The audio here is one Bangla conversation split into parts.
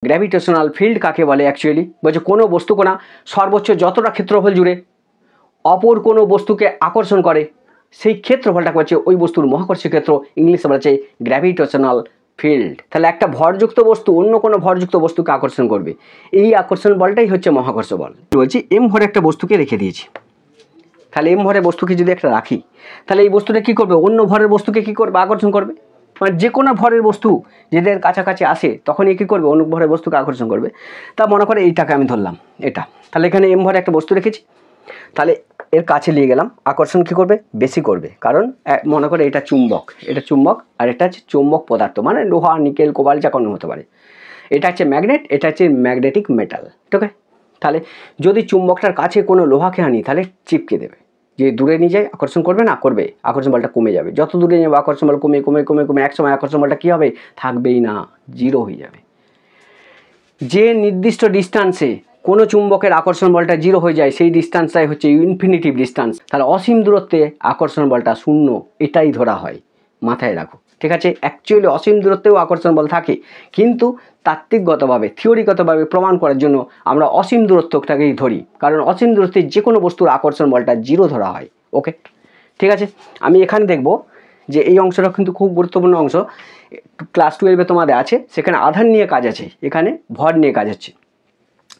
গ্র্যাভিটেশনাল ফিল্ড কাকে বলে অ্যাকচুয়ালি বলছে কোনো বস্তুকণা সর্বোচ্চ যতটা ক্ষেত্রফল জুড়ে অপর কোনো বস্তুকে আকর্ষণ করে সেই ক্ষেত্রফলটাকে বলছে ওই বস্তুর মহাকর্ষীয় ক্ষেত্র, ইংলিশে বলছে গ্র্যাভিটেশনাল ফিল্ড। তাহলে একটা ভরযুক্ত বস্তু অন্য কোনো ভরযুক্ত বস্তুকে আকর্ষণ করবে, এই আকর্ষণ বলটাই হচ্ছে মহাকর্ষ বল। বলছি এম ভরে একটা বস্তুকে রেখে দিয়েছি, তাহলে এম ভরে বস্তুকে যদি একটা রাখি তাহলে এই বস্তুটা কী করবে, অন্য ভরের বস্তুকে কী করবে, আকর্ষণ করবে। মানে যে কোনো ভরের বস্তু যেদের কাছাকাছি আসে তখন এ কী করবে, অন্য ভরের বস্তুকে আকর্ষণ করবে। তা মনে করে এইটাকে আমি ধরলাম এটা, তাহলে এখানে এম ভরে একটা বস্তু রেখেছি, তাহলে এর কাছে নিয়ে গেলাম, আকর্ষণ কী করবে, বেশি করবে। কারণ মনে করে এটা চুম্বক, এটা চুম্বক আর এটা হচ্ছে চৌম্বক পদার্থ, মানে লোহা নিকেল কোবাল্ট যা কোনো হতে পারে। এটা হচ্ছে ম্যাগনেট, এটা হচ্ছে ম্যাগনেটিক মেটাল, ঠিক আছে। তাহলে যদি চুম্বকটার কাছে কোনো লোহাকে আনি তাহলে চিপকে দেবে, যে দূরে নিয়ে যায় আকর্ষণ করবে না, করবে, আকর্ষণ বলটা কমে যাবে। যত দূরে যাবে আকর্ষণ বল কমে কমে কমে কমে এক সময় আকর্ষণ বলটা কী হবে, থাকবেই না, জিরো হয়ে যাবে। যে নির্দিষ্ট ডিস্ট্যান্সে কোনো চুম্বকের আকর্ষণ বলটা জিরো হয়ে যায় সেই ডিস্ট্যান্সটাই হচ্ছে ইনফিনিটিভ ডিস্ট্যান্স। তাহলে অসীম দূরত্বে আকর্ষণ বলটা শূন্য, এটাই ধরা হয়, মাথায় রাখো, ঠিক আছে। অ্যাকচুয়ালি অসীম দূরত্বেও আকর্ষণ বল থাকে, কিন্তু তাত্ত্বিকগতভাবে থিওরিগতভাবে প্রমাণ করার জন্য আমরা অসীম দূরত্বটাকেই ধরি, কারণ অসীম দূরত্বে যে কোনো বস্তুর আকর্ষণ বলটা জিরো ধরা হয়। ওকে, ঠিক আছে। আমি এখানে দেখব যে এই অংশটা কিন্তু খুব গুরুত্বপূর্ণ অংশ, ক্লাস 12-এ তোমাদের আছে, সেখানে আধান নিয়ে কাজ আছে, এখানে ভর নিয়ে কাজ হচ্ছে।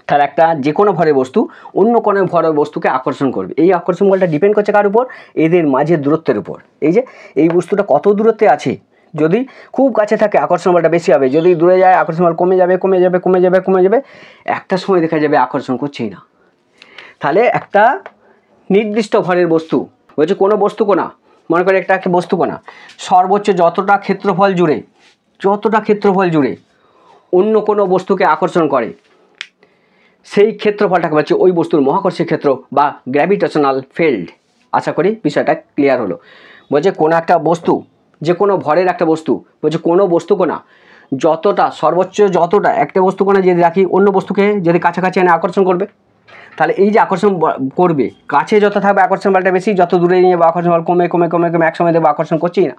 তার একটা যে কোনো ভরের বস্তু অন্য কোনো ভরের বস্তুকে আকর্ষণ করবে, এই আকর্ষণ বলটা ডিপেন্ড করছে কার উপর, এদের মাঝের দূরত্বের উপর। এই যে এই বস্তুটা কত দূরত্বে আছে, যদি খুব কাছে থাকে আকর্ষণ বলটা বেশি হবে, যদি দূরে যায় আকর্ষণ বল কমে যাবে কমে যাবে কমে যাবে কমে যাবে, একটা সময় দেখা যাবে আকর্ষণ করছেই না। তাহলে একটা নির্দিষ্ট ভরের বস্তু বলছে কোনো বস্তুকণা, মনে করে একটা বস্তুকণা সর্বোচ্চ যতটা ক্ষেত্রফল জুড়ে অন্য কোনো বস্তুকে আকর্ষণ করে সেই ক্ষেত্রফলটাকে বলছে ওই বস্তুর মহাকর্ষীয় ক্ষেত্র বা গ্র্যাভিটেশনাল ফিল্ড। আশা করি বিষয়টা ক্লিয়ার হলো। বলছে কোনো একটা বস্তু, যে কোনো ভরের একটা বস্তু, বলছে কোনো বস্তুকণা যতটা সর্বোচ্চ যতটা একটা বস্তুকণা যদি রাখি অন্য বস্তুকে যদি কাছাকাছি এনে আকর্ষণ করবে, তাহলে এই যে আকর্ষণ করবে কাছে যত থাকবে আকর্ষণ বলটা বেশি, যত দূরে নিয়ে যাবে আকর্ষণ বল কমে কমে কমে কমে একসময় দেবো আকর্ষণ করছেই না।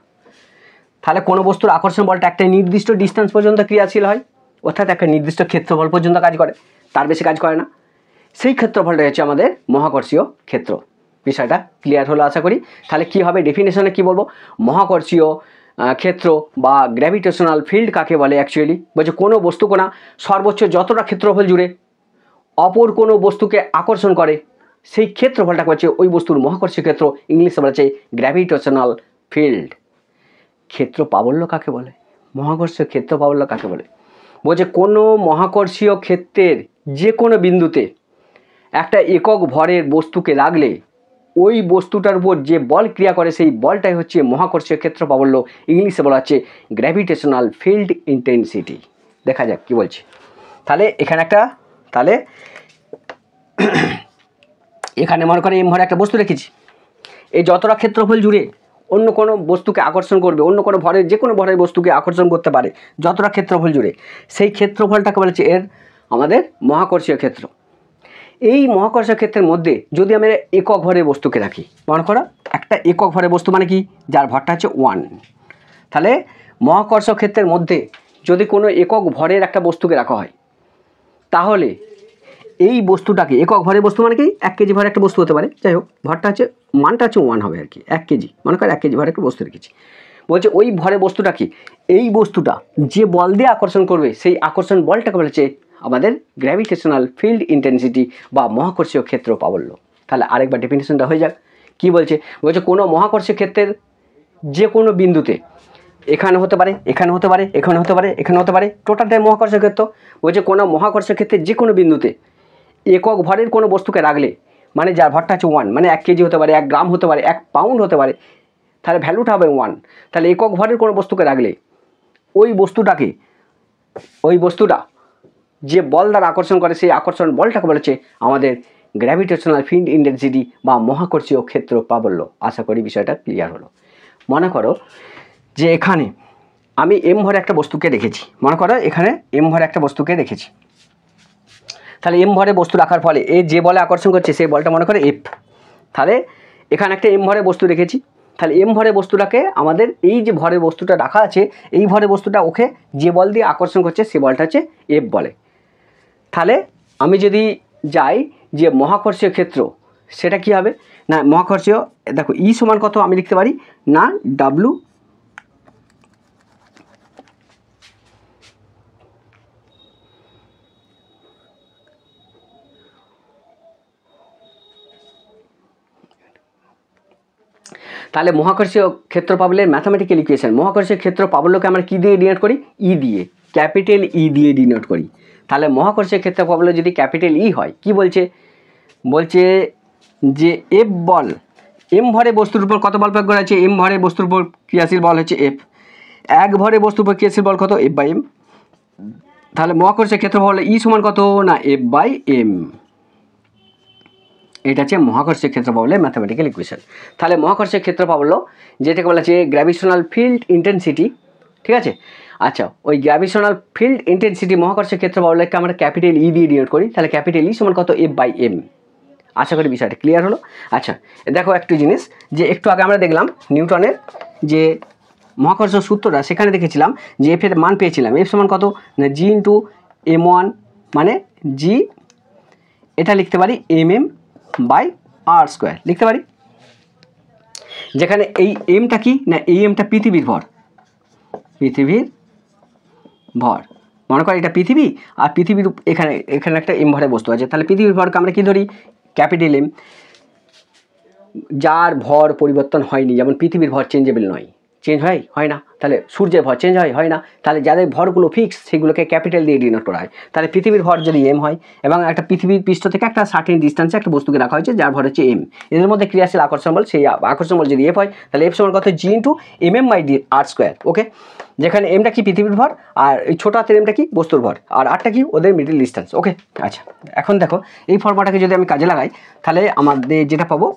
তাহলে কোনো বস্তুর আকর্ষণ বলটা একটা নির্দিষ্ট ডিস্টেন্স পর্যন্ত ক্রিয়াশীল হয়, অর্থাৎ একটা নির্দিষ্ট ক্ষেত্রফল পর্যন্ত কাজ করে, তার বেশি কাজ করে না। সেই ক্ষেত্রফলটা হচ্ছে আমাদের মহাকর্ষীয় ক্ষেত্র। বিষয়টা ক্লিয়ার হলো আশা করি। তাহলে কী হবে, ডেফিনেশনে কী বলবো, মহাকর্ষীয় ক্ষেত্র বা গ্র্যাভিটেশনাল ফিল্ড কাকে বলে অ্যাকচুয়ালি বলছে কোনো বস্তুকণা সর্বোচ্চ যতটা ক্ষেত্রফল জুড়ে অপর কোনো বস্তুকে আকর্ষণ করে সেই ক্ষেত্রফলটাকে বলছে ওই বস্তুর মহাকর্ষীয় ক্ষেত্র, ইংলিশে বলছে গ্র্যাভিটেশনাল ফিল্ড। ক্ষেত্র প্রাবল্য কাকে বলে, মহাকর্ষীয় ক্ষেত্র প্রাবল্য কাকে বলে, বলছে কোনো মহাকর্ষীয় ক্ষেত্রের যে কোনো বিন্দুতে একটা একক ভরের বস্তুকে লাগলে ওই বস্তুটার উপর যে বল ক্রিয়া করে সেই বলটাই হচ্ছে মহাকর্ষীয় ক্ষেত্র প্রাবল্য, ইংলিশে বলা হচ্ছে গ্র্যাভিটেশনাল ফিল্ড ইন্টেন্সিটি। দেখা যাক কি বলছে। তাহলে এখানে একটা, তাহলে এখানে মনে করে এম ভরে একটা বস্তু রেখেছি, এই যতটা ক্ষেত্রফল জুড়ে অন্য কোনো বস্তুকে আকর্ষণ করবে, অন্য কোনো ভরের যে কোনো ভরের বস্তুকে আকর্ষণ করতে পারে যতটা ক্ষেত্রফল জুড়ে, সেই ক্ষেত্রফলটাকে বলেছে এর আমাদের মহাকর্ষীয় ক্ষেত্র। এই মহাকর্ষীয় ক্ষেত্রের মধ্যে যদি আমরা একক ভরের বস্তুকে রাখি, মনে করো একটা একক ভরের বস্তু মানে কি, যার ভরটা হচ্ছে 1, তাহলে মহাকর্ষীয় ক্ষেত্রের মধ্যে যদি কোনো একক ভরের একটা বস্তুকে রাখা হয় তাহলে এই বস্তুটাকে, একক ভরের বস্তু মানে কি 1 কেজি ভরের একটা বস্তু হতে পারে, যাই হোক ভরটা হচ্ছে মানটা হচ্ছে 1 হবে আর কি, 1 কেজি, মনে করো 1 কেজি ভরের একটা বস্তু রেখেছি। বলছে ওই ভরের বস্তুটা কি, এই বস্তুটা যে বল দিয়ে আকর্ষণ করবে সেই আকর্ষণ বলটাকে বলেছে আমাদের গ্র্যাভিটেশনাল ফিল্ড ইন্টেন্সিটি বা মহাকর্ষীয় ক্ষেত্র প্রাবল্য। তাহলে আরেকবার ডেফিনেশনটা হয়ে যাক। কি বলছে, বলছে কোনো মহাকর্ষীয় ক্ষেত্রের যে কোনো বিন্দুতে, এখানে হতে পারে এখানে হতে পারে এখানে হতে পারে এখানে হতে পারে, টোটালটাই মহাকর্ষীয় ক্ষেত্র। বলছে কোনো মহাকর্ষীয় ক্ষেত্রের যে কোনো বিন্দুতে একক ভরের কোনো বস্তুকে রাখলে, মানে যার ভরটা হচ্ছে 1, মানে 1 কেজি হতে পারে, 1 গ্রাম হতে পারে, 1 পাউন্ড হতে পারে, তাহলে ভ্যালুটা হবে 1। তাহলে একক ভরের কোনো বস্তুকে রাখলে ওই বস্তুটা যে বল দ্বারা আকর্ষণ করে সেই আকর্ষণ বলটাকে বলেছে আমাদের গ্র্যাভিটেশনাল ফিল্ড ইন্টেন্সিটি বা মহাকর্ষীয় ক্ষেত্র প্রাবল্য। আশা করি বিষয়টা ক্লিয়ার হলো। মনে করো যে এখানে আমি এম ভরে একটা বস্তুকে রেখেছি, মনে করো এখানে এম ভরে একটা বস্তুকে রেখেছি, তাহলে এম ভরে বস্তু রাখার ফলে এ যে বলে আকর্ষণ করছে সেই বলটা মনে করে এফ। তাহলে এখানে একটা এম ভরে বস্তু রেখেছি, তাহলে এম ভরের বস্তুটাকে আমাদের এই যে ভরের বস্তুটা রাখা আছে, এই ভরের বস্তুটা ওকে যে বল দিয়ে আকর্ষণ করছে সে বলটা হচ্ছে এফ বলে। তাহলে আমি যদি যাই যে মহাকর্ষীয় ক্ষেত্র, সেটা কি হবে না, মহাকর্ষীয় দেখো ই সমান কত আমি লিখতে পারি না ডাব্লু তাহলে মহাকর্ষীয় ক্ষেত্র প্রাবল্যের ম্যাথামেটিক্যাল ইকুয়েশন, মহাকর্ষীয় ক্ষেত্র প্রাবল্যকে আমরা কী দিয়ে ডিনোট করি, ই দিয়ে, ক্যাপিটাল ই দিয়ে ডিনোট করি। তাহলে মহাকর্ষীয় ক্ষেত্র প্রাবল্য যদি ক্যাপিটাল ই হয়, কি বলছে, বলছে যে এফ বল এম ভরে বস্তুর উপর কত বল প্রয়োগ করা আছে, এম ভরে বস্তুর উপর ক্রিয়াশীল বল হচ্ছে এফ, এক ভরে বস্তুর উপর ক্রিয়াশীল বল কত, এফ বাই এম। তাহলে মহাকর্ষীয় ক্ষেত্র প্রাবল্য ই সমান কত না এফ বাই এম। এটা হচ্ছে মহাকর্ষীয় ক্ষেত্র প্রাবল্যের ম্যাথামেটিক্যাল ইকুয়েশন। তাহলে মহাকর্ষীয় ক্ষেত্র প্রাবল্য যেটাকে বলা হচ্ছে গ্র্যাভিটেশনাল ফিল্ড ইন্টেন্সিটি, ঠিক আছে। আচ্ছা, ওই গ্র্যাভিটেশনাল ফিল্ড ইন্টেন্সিটি মহাকর্ষীয় ক্ষেত্র প্রাবল্যকে আমরা ক্যাপিটাল ই দিয়ে ডিনোট করি। তাহলে ক্যাপিটাল ই সমান কত, এফ বাই এম। আশা করি বিষয়টা ক্লিয়ার হলো। আচ্ছা দেখো একটু জিনিস, যে একটু আগে আমরা দেখলাম নিউটনের যে মহাকর্ষ সূত্রটা, সেখানে দেখেছিলাম যে এফ এর মান পেয়েছিলাম, এফ সমান কত না জি ইন্টু এম ওয়ান, মানে জি এটা লিখতে পারি M M by R square লিখতে পারি, যেখানে এই এমটা কি না, এই এমটা পৃথিবীর ভর, পৃথিবীর ভর, মনে করি এটা পৃথিবী, আর পৃথিবীর এখানে এখানে একটা এম ভরের বস্তু আছে। তাহলে পৃথিবীর ভরকে আমরা কি ধরি, ক্যাপিটাল এম, যার ভর পরিবর্তন হয়নি, যেমন পৃথিবীর ভর চেঞ্জেবল নয়, চেঞ্জ হয় না। তাহলে সূর্যের ভর চেঞ্জ হয় না। তাহলে যাদের ভরগুলো ফিক্স সেগুলোকে ক্যাপিটাল দিয়ে ডিনোট করা হয়। তাহলে পৃথিবীর ভর যদি এম হয় এবং একটা পৃথিবীর পৃষ্ঠ থেকে একটা সার্টেন ডিস্টেন্সে একটা বস্তুকে রাখা হয়েছে যার ভর হচ্ছে এম, এদের মধ্যে ক্রিয়াশীল আকর্ষণ বল, সেই আকর্ষণ বল যদি এফ হয়, তাহলে এফ সমান কত G into M M by D R square. Okay, যেখানে এমটা কি পৃথিবীর ভর, আর এই ছোটো হাতের এমটা কি বস্তুর ভর, আর আরটা কি ওদের মিডল ডিস্টেন্স। ওকে, আচ্ছা এখন দেখো এই ফর্মুলাটাকে যদি আমি কাজে লাগাই, তাহলে আমাদের যেটা পাবো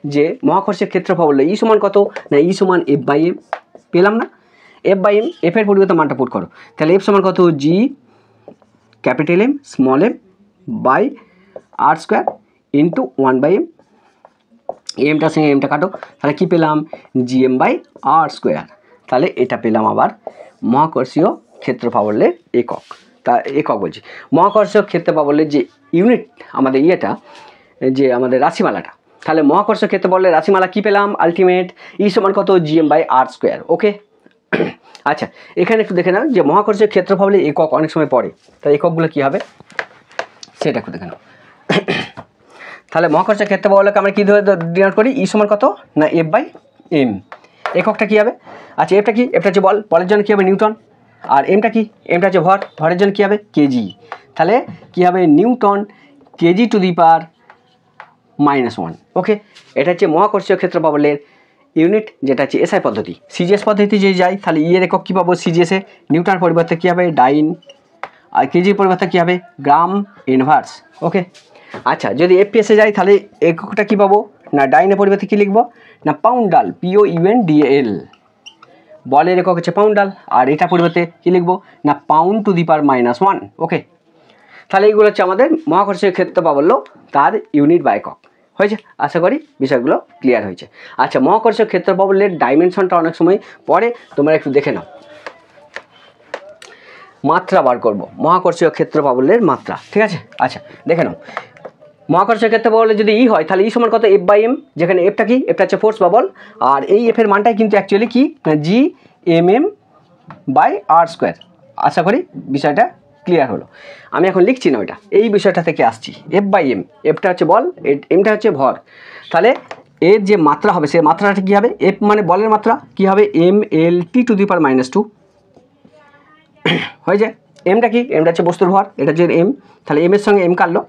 যে মহাকর্ষীয় ক্ষেত্র প্রাবল্য ই সমান কত না, ই সমান এফ বাই এম পেলাম না, এফ বাই এম, এফ এর পরিবর্তে মানটা পুট করো, তাহলে এফ সমান কত G capital M small M by R square into one by M, এমটার সঙ্গে এমটা কাটো, তাহলে কী পেলাম G M by R square. তাহলে এটা পেলাম আবার মহাকর্ষীয় ক্ষেত্র প্রাবল্যের একক। তা একক বলছি, মহাকর্ষীয় ক্ষেত্র প্রাবল্যের যে ইউনিট আমাদের ইয়েটা, যে আমাদের রাশিমালাটা, তাহলে মহাকর্ষীয় ক্ষেত্র প্রাবল্যের রাশিমালা কী পেলাম আলটিমেট ই সমান কত G M by R square. Okay, আচ্ছা এখানে একটু দেখে নাও যে মহাকর্ষীয় ক্ষেত্র প্রাবল্যের একক অনেক সময় পড়ে, তাই এককগুলো কী হবে সেটা একটু দেখে নাও। তাহলে মহাকর্ষীয় ক্ষেত্র প্রাবল্যকে আমরা কী ধরে ডিনোট করি, ই সমান কত না এফ বাই এম। এককটা কী হবে, আচ্ছা এফটা কি, এফটা হচ্ছে বল, বলের জন্য কী হবে নিউটন, আর এমটা কি, এমটা হচ্ছে ভর, ভরের জন্য কী হবে কেজি। তাহলে কী হবে নিউটন কেজি টু দি পাওয়ার -1। ওকে, এটা হচ্ছে মহাকর্ষীয় ক্ষেত্র প্রাবল্যের ইউনিট, যেটা হচ্ছে এসআই পদ্ধতি। সিজিএস পদ্ধতি যদি যাই তাহলে ই এর একক কী পাবো, সিজিএসে নিউটন পরিবর্তে কী হবে ডাইন, আর কেজির পরিবর্তে কী হবে গ্রাম ইনভার্স। ওকে, আচ্ছা যদি এফপিএসে যাই তাহলে এককটা কী পাবো না, ডাইনের পরিবর্তে কী লিখবো না পাউন্ডাল, POUNDAL, বলের একক হচ্ছে পাউন্ডাল, আর এটা পরিবর্তে কী লিখবো না পাউন্ড টু দি পাওয়ার -1। ওকে, তাহলে এইগুলো হচ্ছে আমাদের মহাকর্ষীয় ক্ষেত্র প্রাবল্য, তার ইউনিট বা একক। হয়েছে, আশা করি বিষয়গুলো ক্লিয়ার হয়েছে। আচ্ছা মহাকর্ষীয় ক্ষেত্র প্রাবল্যের ডাইমেনশনটা অনেক সময় পরে তোমরা একটু দেখে নাও, মাত্রা বার করবো মহাকর্ষীয় ক্ষেত্র প্রাবল্যের মাত্রা, ঠিক আছে। আচ্ছা দেখে নাও, মহাকর্ষীয় ক্ষেত্র প্রাবল্য যদি ই হয় তাহলে ই সমান কত এফ বাই এম, যেখানে এফটা কি, এফটা হচ্ছে ফোর্স বা বল, আর এই এফের মানটাই কিন্তু অ্যাকচুয়ালি কি না G M M by R square. আশা করি বিষয়টা ক্লিয়ার হলো। আমি এখন লিখছি না ওইটা, এই বিষয়টা থেকে আসছি, এফ বাই এম, এফটা হচ্ছে বল, এমটা হচ্ছে ভর, তাহলে এর যে মাত্রা হবে সে মাত্রাটা কী হবে, এফ মানে বলের মাত্রা কী হবে M L T to the পাওয়ার -2 হয়ে যায়। এমটা কি, এমটা হচ্ছে বস্তুর ভর, এটা হচ্ছে এম, তাহলে এম এর সঙ্গে এম কাটলো,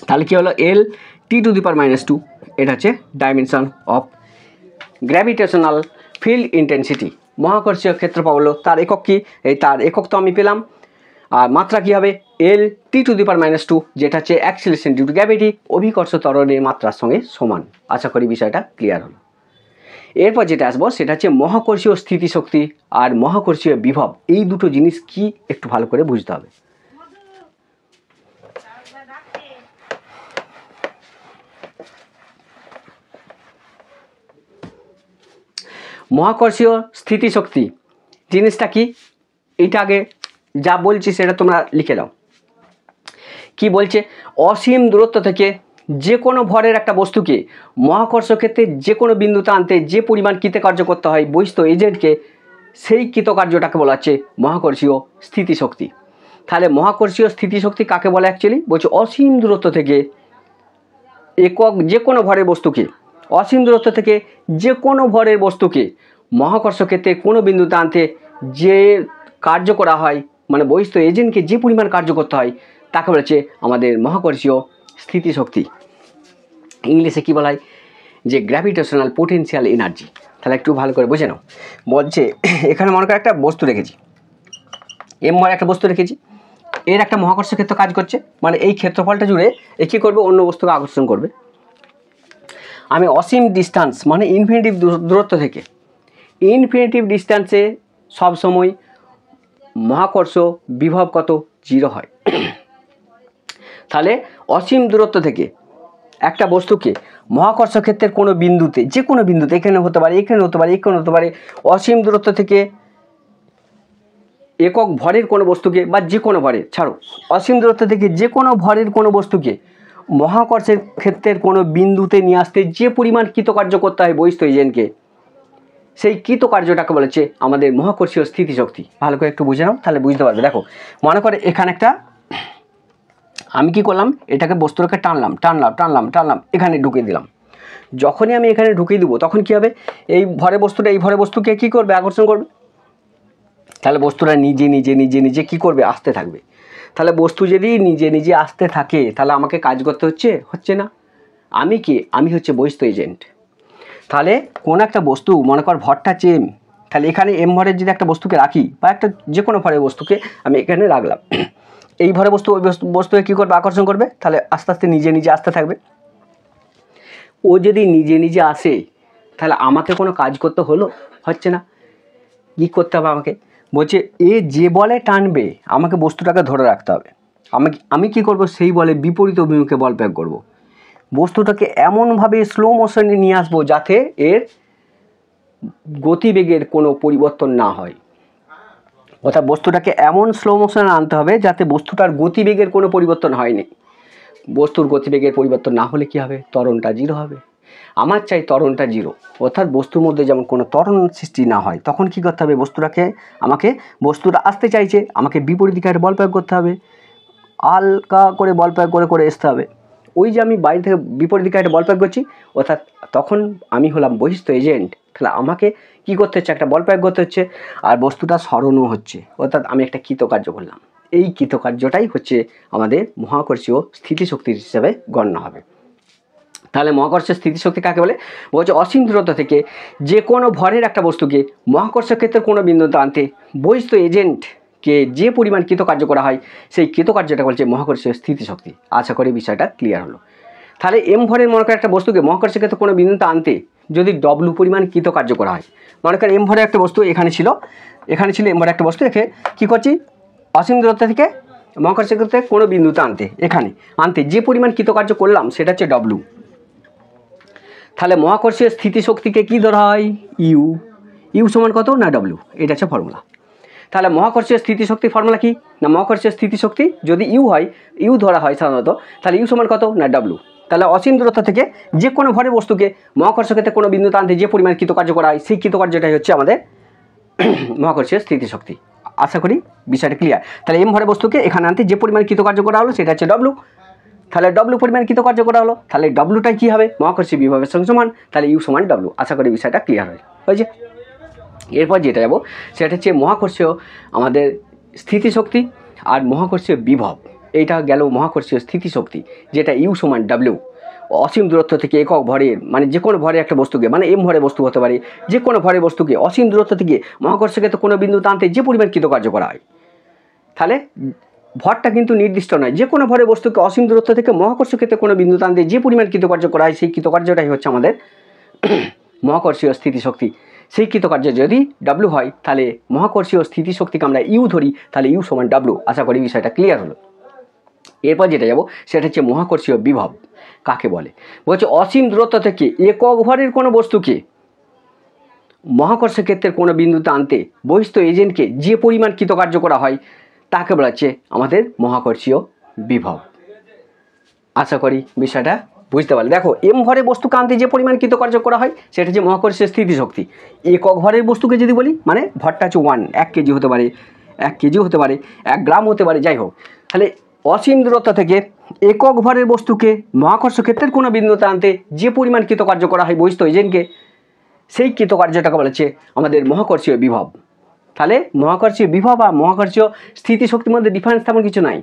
তাহলে কী হলো এল টি টু দি পাওয়ার -2, এটা হচ্ছে dimension of gravitational field intensity, মহাকর্ষীয় ক্ষেত্র প্রাবল্য। তার একক কি, এই তার একক তো আমি পেলাম, আর মাত্রা কী হবে এল টি টু দি পাওয়ার -2, যেটা হচ্ছে অ্যাক্সিলারেশন ডিউ টু গ্র্যাভিটি, অভিকর্ষ ত্বরণের মাত্রার সঙ্গে সমান। আশা করি বিষয়টা ক্লিয়ার হলো। এরপর যেটা আসবো সেটা হচ্ছে মহাকর্ষীয় স্থিতিশক্তি আর মহাকর্ষীয় বিভব, এই দুটো জিনিস কি একটু ভালো করে বুঝতে হবে। মহাকর্ষীয় স্থিতিশক্তি জিনিসটা কি, এটা আগে যা বলছি সেটা তোমরা লিখে দাও। কি বলছে, অসীম দূরত্ব থেকে যে কোনো ভরের একটা বস্তুকে মহাকর্ষ ক্ষেত্রে যে কোনো বিন্দুতে আনতে যে পরিমাণ কৃতকার্য করতে হয় বহিস্থ এজেন্টকে, সেই কৃতকার্যটাকে বলা হচ্ছে মহাকর্ষীয় স্থিতিশক্তি। তাহলে মহাকর্ষীয় স্থিতিশক্তি কাকে বলে অ্যাকচুয়ালি, বলছে অসীম দূরত্ব থেকে একক যে কোনো ভরের বস্তুকে, অসীম দূরত্ব থেকে যে কোনো ভরের বস্তুকে মহাকর্ষ ক্ষেত্রে কোনো বিন্দুতে আনতে যে কার্য করা হয়, মানে বহিস্থ এজেন্টকে যে পরিমাণ কার্য করতে হয় তাকে বলেছে আমাদের মহাকর্ষীয় স্থিতিশক্তি। ইংলিশে কী বলা হয়, যে গ্র্যাভিটেশনাল পোটেনশিয়াল এনার্জি। তাহলে একটু ভালো করে বুঝে নাও। বলছে এখানে মনে করে একটা বস্তু রেখেছি, এম ভরে একটা বস্তু রেখেছি, এর একটা মহাকর্ষ ক্ষেত্র কাজ করছে, মানে এই ক্ষেত্রফলটা জুড়ে এ কী করবে, অন্য বস্তুকে আকর্ষণ করবে। আমি অসীম ডিস্টেন্স মানে ইনফিনিটিভ দূরত্ব থেকে, ইনফিনিটিভ ডিস্টেন্সে সবসময় মহাকর্ষ বিভব কত, 0 হয়। তাহলে অসীম দূরত্ব থেকে একটা বস্তুকে মহাকর্ষ ক্ষেত্রের কোনো বিন্দুতে, যে কোনো বিন্দুতে, এখানে হতে পারে, এখানে হতে পারে, এখানে হতে পারে, অসীম দূরত্ব থেকে একক ভরের কোনো বস্তুকে, বা যে কোনো ভরের ছাড়ো, অসীম দূরত্ব থেকে যে কোনো ভরের কোনো বস্তুকে মহাকর্ষের ক্ষেত্রের কোনো বিন্দুতে নিয়ে আসতে যে পরিমাণ কৃতকার্য করতে হয় বহিস্থ এজেন্টকে, সেই কৃতকার্যটাকে বলেছে আমাদের মহাকর্ষীয় স্থিতিশক্তি। ভালো করে একটু বুঝে নাও, তাহলে বুঝতে পারবে। দেখো মনে করে এখানে একটা, আমি কি করলাম, এটাকে বস্তুটাকে টানলাম টানলাম টানলাম টানলাম, এখানে ঢুকিয়ে দিলাম। যখনই আমি এখানে ঢুকিয়ে দেবো তখন কী হবে, এই ভরে বস্তুটা এই ভরে বস্তুকে কী করবে, আকর্ষণ করবে। তাহলে বস্তুটা নিজে নিজে নিজে নিজে কী করবে, আসতে থাকবে। তাহলে বস্তু যদি নিজে নিজে আসতে থাকে তাহলে আমাকে কাজ করতে হচ্ছে না। আমি কি, আমি হচ্ছে বহিস্থ এজেন্ট। তাহলে কোনো একটা বস্তু মনে কর ভরটা চেম, তাহলে এখানে এম ভরের যদি একটা বস্তুকে রাখি, বা একটা যে কোনো ভরের বস্তুকে আমি এখানে রাখলাম, এই ভরে বস্তু ওই বস্তুকে কী করবে, আকর্ষণ করবে। তাহলে আস্তে আস্তে নিজে নিজে আসতে থাকবে। ও যদি নিজে নিজে আসে তাহলে আমাকে কোনো কাজ করতে হচ্ছে না। কী করতে হবে আমাকে, বলছে এ যে বলে টানবে আমাকে বস্তুটাকে ধরে রাখতে হবে। আমি কি করব, সেই বলে বিপরীত অভিমুখে বল প্রয়োগ করব। বস্তুটাকে এমনভাবে স্লো মোশনে নিয়ে আসবো যাতে এর গতিবেগের কোনো পরিবর্তন না হয়। অর্থাৎ বস্তুটাকে এমন স্লো মোশনে আনতে হবে যাতে বস্তুটার গতিবেগের কোনো পরিবর্তন হয়নি। বস্তুর গতিবেগের পরিবর্তন না হলে কী হবে, ত্বরণটা 0 হবে। আমার চাই ত্বরণটা 0, অর্থাৎ বস্তুর মধ্যে যেমন কোনো ত্বরণ সৃষ্টি না হয়। তখন কী করতে হবে, বস্তুটা আসতে চাইছে, আমাকে বিপরীত দিকে বল প্রয়োগ করতে হবে, হালকা করে বল প্রয়োগ করে করে আসতে হবে। ওই যে আমি বাইরে থেকে বিপরীত দিকে একটা বল প্রয়োগ করছি, অর্থাৎ তখন আমি হলাম বহিস্থ এজেন্ট। তাহলে আমাকে কী করতে হচ্ছে, একটা বল প্রয়োগ করতে হচ্ছে, আর বস্তুটা সরণও হচ্ছে, অর্থাৎ আমি একটা কৃতকার্য করলাম। এই কৃতকার্যটাই হচ্ছে আমাদের মহাকর্ষীয় স্থিতিশক্তির হিসেবে গণ্য হবে। তাহলে মহাকর্ষীয় স্থিতিশক্তি কাকে বলে, বলছে অসীম দূরত্ব থেকে যে কোনো ভরের একটা বস্তুকে মহাকর্ষ ক্ষেত্রের কোনো বিন্দুতে আনতে বহিস্থ এজেন্টকে যে পরিমাণ কৃতকার্য করা হয় সেই কৃতকার্যটা বলছে মহাকর্ষীয় স্থিতিশক্তি। আশা করি বিষয়টা ক্লিয়ার হলো। তাহলে এম ভরের মনে করে একটা বস্তুকে মহাকর্ষ ক্ষেত্রে কোনো বিন্দুতে আনতে যদি ডব্লু পরিমাণ কৃতকার্য করা হয়, মনে করেন এম ভরের একটা বস্তু এখানে ছিল এম ভরের একটা বস্তু, একে কী করছি, অসীম দূরত্ব থেকে মহাকর্ষ ক্ষেত্রে কোনো বিন্দুতে আনতে যে পরিমাণ কৃতকার্য করলাম সেটা হচ্ছে ডব্লু। তাহলে মহাকর্ষীয় স্থিতিশক্তিকে কী ধরা হয়, ইউ সমান কত না ডব্লু, এটা হচ্ছে ফর্মুলা। তাহলে মহাকর্ষীয় স্থিতিশক্তি ফর্মুলা কি না, মহাকর্ষীয় স্থিতিশক্তি যদি ইউ ধরা হয় সাধারণত, তাহলে ইউ সমান কত না ডব্লু। তাহলে অসীম দূরত্ব থেকে যে কোনো ভরের বস্তুকে মহাকর্ষ ক্ষেত্রে কোনো বিন্দুতে আনতে যে পরিমাণ কৃতকার্য করা হয় সেই কৃতকার্যটাই হচ্ছে আমাদের মহাকর্ষীয় স্থিতিশক্তি। আশা করি বিষয়টা ক্লিয়ার। তাহলে এম ভরের বস্তুকে এখানে আনতে যে পরিমাণ কৃতকার্য করা হলো সেটা হচ্ছে ডব্লু। তাহলে ডব্লু পরিমাণ কৃতকার্য করা হলো, তাহলে ডব্লুটাই কী হবে, মহাকর্ষী বিভবের সঙ্গে সমান, তাহলে ইউ সমান ডব্লু। আশা করি বিষয়টা ক্লিয়ার হয়েছে। এরপর যেটা যাবো সেটা হচ্ছে মহাকর্ষীয় আমাদের স্থিতিশক্তি আর মহাকর্ষীয় বিভব। এইটা গেল মহাকর্ষীয় স্থিতিশক্তি, যেটা ইউ সমান ডব্লিউ। অসীম দূরত্ব থেকে একক ভরের, মানে যে কোনো ভরে একটা বস্তুকে, মানে এম ভরে বস্তু হতে পারে, যে কোনো ভরের বস্তুকে অসীম দূরত্ব থেকে মহাকর্ষ ক্ষেত্রে কোনো বিন্দু টানতে যে পরিমাণ কৃতকার্য করা হয়, তাহলে ভরটা কিন্তু নির্দিষ্ট নয়, যে কোনো ভরের বস্তুকে অসীম দূরত্ব থেকে মহাকর্ষ ক্ষেত্রে কোনো বিন্দু টানতে যে পরিমাণ কৃতকার্য করা হয় সেই কৃতকার্যটাই হচ্ছে আমাদের মহাকর্ষীয় স্থিতিশক্তি। সেই কৃতকার্য যদি ডব্লু হয় তাহলে মহাকর্ষীয় স্থিতিশক্তিকে আমরা ইউ ধরি, তাহলে ইউ সমান ডব্লু। আশা করি বিষয়টা ক্লিয়ার হলো। এরপর যেটা যাব সেটা হচ্ছে মহাকর্ষীয় বিভব কাকে বলে, বলছে অসীম দূরত্ব থেকে একক ভরের কোনো বস্তুকে মহাকর্ষ ক্ষেত্রের কোনো বিন্দুতে আনতে বহিস্থ এজেন্টকে যে পরিমাণ কৃতকার্য করা হয় তাকে বলা হচ্ছে আমাদের মহাকর্ষীয় বিভব। আশা করি বিষয়টা বুঝতে পারলে। দেখো এম ভরের বস্তুকে আনতে যে পরিমাণ কৃতকার্য করা হয় সেটা হচ্ছে মহাকর্ষীয় স্থিতিশক্তি। একক ভরের বস্তুকে যদি বলি মানে ভরটা হচ্ছে 1 কেজি হতে পারে, 1 কেজি হতে পারে, 1 গ্রাম হতে পারে, যাই হোক। তাহলে অসীম দূরত্ব থেকে একক ভরের বস্তুকে মহাকর্ষ ক্ষেত্রের কোনো বিন্দুতে আনতে যে পরিমাণ কৃতকার্য করা হয় বহিস্থ এজেন্টকে সেই কৃতকার্যটাকে বলা হচ্ছে আমাদের মহাকর্ষীয় বিভব। তাহলে মহাকর্ষীয় বিভব আর মহাকর্ষীয় স্থিতিশক্তির মধ্যে ডিফারেন্স তেমন কিছু নাই।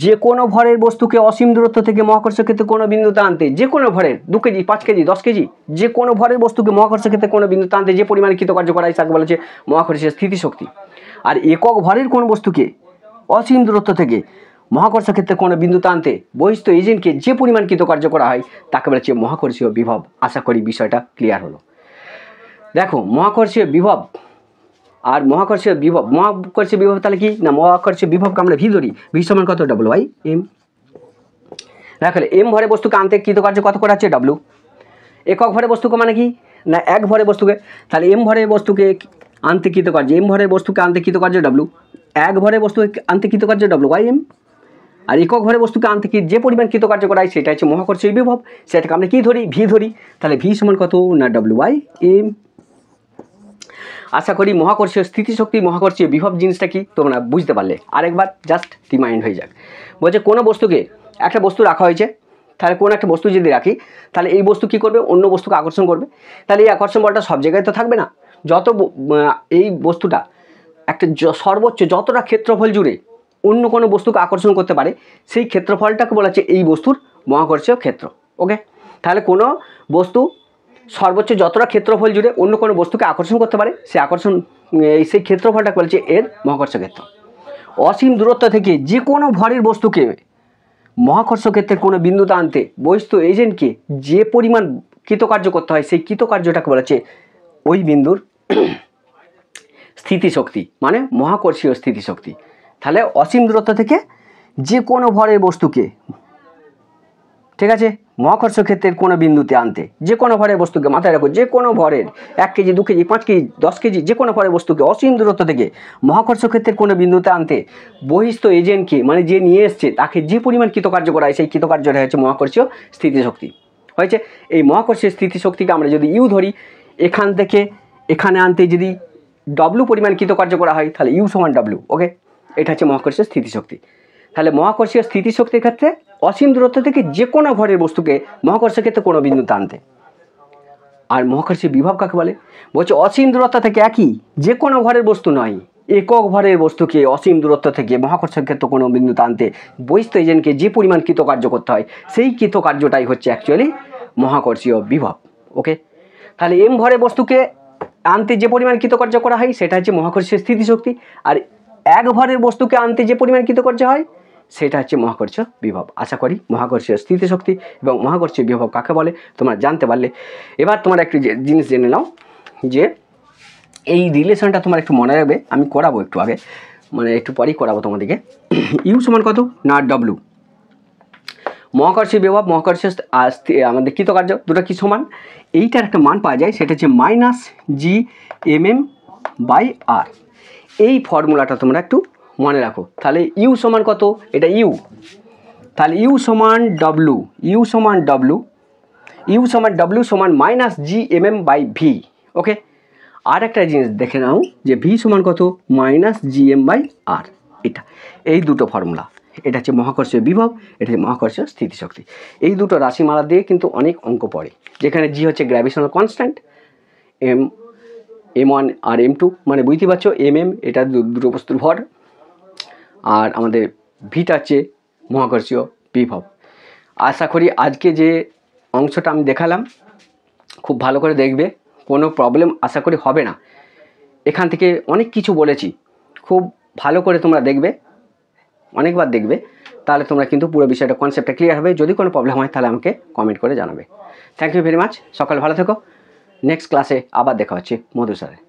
যে কোনো ভরের বস্তুকে অসীম দূরত্ব থেকে মহাকর্ষ ক্ষেত্রে কোনো বিন্দুতে আনতে, যে কোনো ভরের 2 কেজি 5 কেজি 10 কেজি যে কোনো ভরের বস্তুকে মহাকর্ষ ক্ষেত্রে কোনো বিন্দুতে আনতে যে পরিমাণ কৃতকার্য করা হয় তাকে বলা হচ্ছে মহাকর্ষীয় স্থিতিশক্তি। আর একক ভরের কোনো বস্তুকে অসীম দূরত্ব থেকে মহাকর্ষ ক্ষেত্রে কোনো বিন্দুতে আনতে বহিস্থ এজেন্টকে যে পরিমাণ কৃতকার্য করা হয় তাকে বলা হচ্ছে মহাকর্ষীয় বিভব। আশা করি বিষয়টা ক্লিয়ার হলো। দেখো মহাকর্ষীয় বিভব আর মহাকর্ষীয় বিভব তাহলে কি না, মহাকর্ষীয় বিভবকে আমরা ভি ধরি, ভি সমান কত ডব্লু বাই এম। দেখো এম ভরে বস্তুকে আনতে কৃতকার্য কত করা হচ্ছে ডব্লু। একক ভরে বস্তুকে মানে কি না এক ভরে বস্তুকে, তাহলে এম ভরে বস্তুকে আনতে কৃতকার্য, এম ভরে বস্তুকে আনতে কৃতকার্য ডব্লু, এক ভরে বস্তুকে আনতে কৃতকার্য ডব্লু বাই এম। আর একক ভরে বস্তুকে আনতে যে পরিমাণ কৃতকার্য করা হয় সেটা হচ্ছে মহাকর্ষীয় বিভব, সেটাকে আমরা কি ধরি ভি ধরি। তাহলে ভি সমান কত না ডব্লু বাই এম। আশা করি মহাকর্ষীয় স্থিতিশক্তি মহাকর্ষীয় বিভব জিনিসটা কি তোমরা বুঝতে পারলে। আরেকবার জাস্ট রিমাইন্ড হয়ে যাক। বলছে কোনো বস্তুকে একটা বস্তু রাখা হয়েছে, তাহলে কোনো একটা বস্তু যদি রাখি তাহলে এই বস্তু কী করবে অন্য বস্তুকে আকর্ষণ করবে। তাহলে এই আকর্ষণ বলটা সব জায়গায় তো থাকবে না, যত এই বস্তুটা একটা সর্বোচ্চ যতটা ক্ষেত্রফল জুড়ে অন্য কোনো বস্তুকে আকর্ষণ করতে পারে সেই ক্ষেত্রফলটাকে বলা হচ্ছে এই বস্তুর মহাকর্ষীয় ক্ষেত্র। ওকে, তাহলে কোনো বস্তু সর্বোচ্চ যতটা ক্ষেত্রফল জুড়ে অন্য কোনো বস্তুকে আকর্ষণ করতে পারে সেই ক্ষেত্রফলটাকে বলছে এর মহাকর্ষ ক্ষেত্র। অসীম দূরত্ব থেকে যে কোনো ভরের বস্তুকে মহাকর্ষ ক্ষেত্রের কোনো বিন্দুতে আনতে বহিস্থ এজেন্টকে যে পরিমাণ কৃতকার্য করতে হয় সেই কৃতকার্যটাকে বলা হচ্ছে ওই বিন্দুর স্থিতিশক্তি মানে মহাকর্ষীয় স্থিতিশক্তি। তাহলে অসীম দূরত্ব থেকে যে কোনো ভরের বস্তুকে, ঠিক আছে, মহাকর্ষ ক্ষেত্রের কোনো বিন্দুতে আনতে যে কোনো ভরের বস্তুকে, মাথায় রাখো যে কোনো ভরের 1 কেজি 2 কেজি 5 কেজি 10 কেজি যে কোনো ভরের বস্তুকে অসীম দূরত্ব থেকে মহাকর্ষ ক্ষেত্রের কোনো বিন্দুতে আনতে বহিস্থ এজেন্টকে মানে যে নিয়ে এসছে তাকে যে পরিমাণ কৃতকার্য করা হয় সেই কৃতকার্যটা হচ্ছে মহাকর্ষীয় স্থিতিশক্তি হয়েছে। এই মহাকর্ষীয় স্থিতিশক্তিকে আমরা যদি ইউ ধরি, এখান থেকে এখানে আনতে যদি ডব্লু পরিমাণ কৃতকার্য করা হয় তাহলে ইউ সমান ডব্লু। ওকে, এটা হচ্ছে মহাকর্ষীয় স্থিতিশক্তি। তাহলে মহাকর্ষীয় স্থিতিশক্তির ক্ষেত্রে অসীম দূরত্ব থেকে যে কোনো ভরের বস্তুকে মহাকর্ষ ক্ষেত্রে কোনো বিন্দুতে আনতে। আর মহাকর্ষীয় বিভব কাকে বলে, বলছে অসীম দূরত্ব থেকে একই যে কোনো ভরের বস্তু নয় একক ভরের বস্তুকে অসীম দূরত্ব থেকে মহাকর্ষ ক্ষেত্রে কোনো বিন্দুতে আনতে বহিস্থ এজেন্টকে যে পরিমাণ কৃতকার্য করতে হয় সেই কৃতকার্যটাই হচ্ছে অ্যাকচুয়ালি মহাকর্ষীয় বিভব। ওকে, তাহলে এম ভরের বস্তুকে আনতে যে পরিমাণ কৃতকার্য করা হয় সেটা হচ্ছে মহাকর্ষীয় স্থিতিশক্তি, আর এক ভরের বস্তুকে আনতে যে পরিমাণ কৃতকার্য হয় সেটা হচ্ছে মহাকর্ষীয় বিভব। আশা করি মহাকর্ষীয় স্থিতিশক্তি এবং মহাকর্ষীয় বিভব কাকে বলে তোমরা জানতে পারলে। এবার তোমার একটু জিনিস জেনে নাও যে এই রিলেশনটা তোমার একটু মনে রাখবে, আমি করাবো একটু আগে, মানে একটু পরেই করাবো তোমাদেরকে। ইউ সমান কত না ডব্লু, মহাকর্ষীয় বিভব মহাকর্ষীয় আমাদের কৃতকার্য দুটো কি সমান, এইটার একটা মান পাওয়া যায় সেটা হচ্ছে -GMM/R। এই ফর্মুলাটা তোমরা একটু মনে রাখো। তাহলে ইউ সমান কত, এটা ইউ, তাহলে ইউ সমান ডব্লু, ইউ সমান ডব্লু সমান -GMM/V। ওকে, আর একটা জিনিস দেখে নাও যে ভি সমান কত -GM/R। এটা এই দুটো ফর্মুলা, এটা হচ্ছে মহাকর্ষীয় বিভব, এটা হচ্ছে মহাকর্ষীয় স্থিতিশক্তি। এই দুটো রাশিমালা দিয়ে কিন্তু অনেক অঙ্ক পড়ে, যেখানে জি হচ্ছে গ্র্যাভিটেশনাল কনস্ট্যান্ট, M1 আর M2 মানে বুঝতে পারছো, MM এটা দুটো বস্তুর ভর, আর আমাদের ভিটা হচ্ছে মহাকর্ষীয় বিভব। আশা করি আজকে যে অংশটা আমি দেখালাম খুব ভালো করে দেখবে, কোনো প্রবলেম আশা করি হবে না। এখান থেকে অনেক কিছু বলেছি, খুব ভালো করে তোমরা দেখবে, অনেকবার দেখবে, তাহলে তোমরা কিন্তু পুরো বিষয়টা কনসেপ্টটা ক্লিয়ার হবে। যদি কোনো প্রবলেম হয় তাহলে আমাকে কমেন্ট করে জানাবে। থ্যাংক ইউ ভেরি মাচ, সকাল ভালো থেকো। নেক্সট ক্লাসে আবার দেখা হচ্ছে মধু স্যারের।